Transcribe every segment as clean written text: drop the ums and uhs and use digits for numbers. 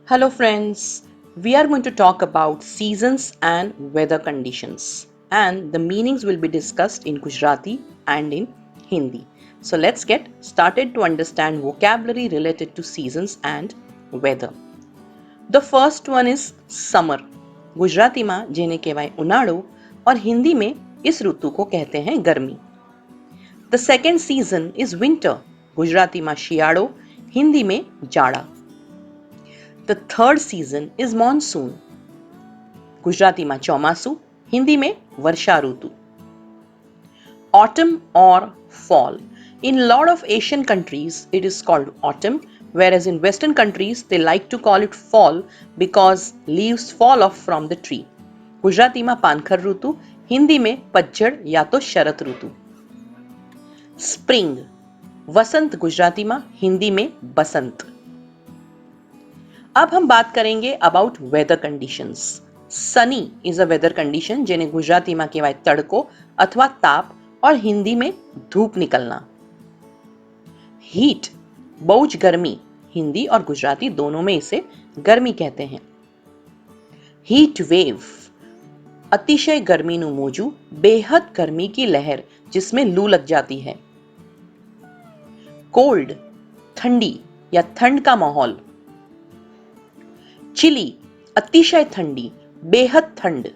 Hello, friends. We are going to talk about seasons and weather conditions, and the meanings will be discussed in Gujarati and in Hindi. So, let's get started to understand vocabulary related to seasons and weather. The first one is summer. ગુજરાતીમાં જેને કહેવાય ઉનાળો और हिंदी में इस ऋतु को कहते हैं गर्मी. The second season is winter. ગુજરાતીમાં શિયાળો, हिंदी में जाड़ा. The third season is monsoon. ગુજરાતીમાં ચોમાસું, हिंदी में વર્ષા ઋતુ. Autumn or fall. In a lot of Asian countries, it is called autumn, whereas in Western countries, they like to call it fall because leaves fall off from the tree. ગુજરાતીમાં પાનખર ઋતુ, हिंदी में પતઝડ या तो शरद ऋतु. Spring. वसंत गुजरातीમાં, हिंदी में बसंत. अब हम बात करेंगे about weather conditions. Sunny is a weather condition જેને ગુજરાતીમાં કહેવાય તડકો અથવા તાપ और हिंदी में धूप निकलना. हीट બહુ જ गर्मी, हिंदी और गुजराती दोनों में इसे गर्मी कहते हैं. हीट वेव अतिशय गर्मीનું મોજું, बेहद गर्मी की लहर जिसमें लू लग जाती है. कोल्ड ठंडी या ठंड का माहौल. चिली अतिशय ठंडी, बेहद ठंड.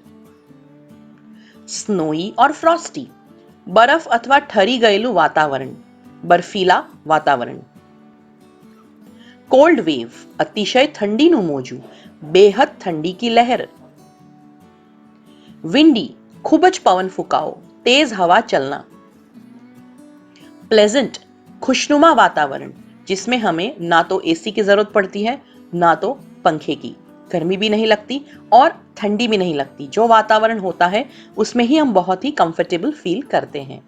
स्नोई और फ्रॉस्टी बर्फ अथवा ठरी गયેલું वातावरण, बर्फीला वातावरण. कोल्ड वेव अतिशय ठंडीનું મોજું, बेहद ठंडी की लहर. विंडी खूब ज पवन फूंकाવો, तेज हवा चलना. प्लेजेंट खुशनुमा वातावरण जिसमें हमें ना तो एसी की जरूरत पड़ती है ना तो पंखे की, गर्मी भी नहीं लगती और ठंडी भी नहीं लगती. जो वातावरण होता है उसमें ही हम बहुत ही कंफर्टेबल फील करते हैं.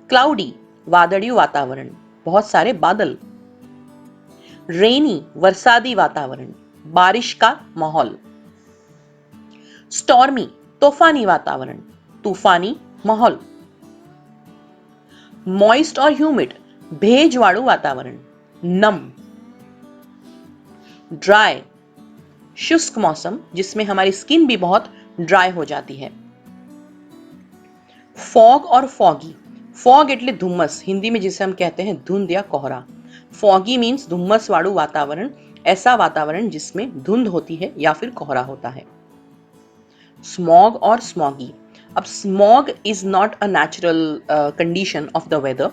क्लाउडी वादळिયું वातावरण, बहुत सारे बादल. रेनी वरसादी वातावरण, बारिश का माहौल. स्टॉर्मी तूफानी वातावरण, तूफानी माहौल. मॉइस्ट और ह्यूमिड ભેજવાળું वातावरण, नम. ड्राई शुष्क मौसम जिसमें हमारी स्किन भी बहुत ड्राई हो जाती है. फॉग और फॉगी. फॉग એટલે ધુમ્મસ, हिंदी में जिसे हम कहते हैं धुंध या कोहरा. फॉगी मीन्स धुम्मस वाળું वातावरण, ऐसा वातावरण जिसमें धुंध होती है या फिर कोहरा होता है. स्मॉग और स्मॉगी. अब smog is not a natural condition of the weather.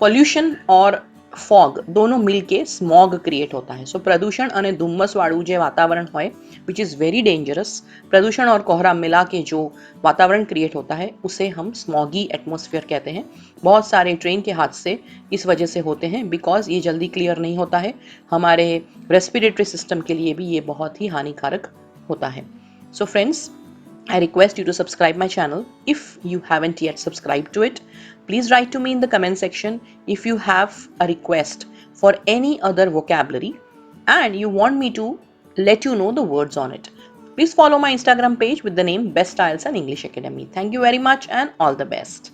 Pollution और ફોગ दोनों मिलके स्मॉग क्रिएट होता है. सो प्रदूषण અને ધુમ્મસ વાળું જે વાતાવરણ હોય विच इज़ वेरी डेंजरस, प्रदूषण और कोहरा मिला के जो वातावरण क्रिएट होता है उसे हम स्मॉगी एटमॉस्फेयर कहते हैं. बहुत सारे ट्रेन के हादसे इस वजह से होते हैं बिकॉज ये जल्दी क्लियर नहीं होता है. हमारे रेस्पिरेटरी सिस्टम के लिए भी ये बहुत ही हानिकारक होता है. So friends, I request you to subscribe my channel if you haven't yet subscribed to it. Please write to me in the comment section if you have a request for any other vocabulary and you want me to let you know the words on it. Please follow my Instagram page with the name Best IELTS and English Academy. Thank you very much and all the best.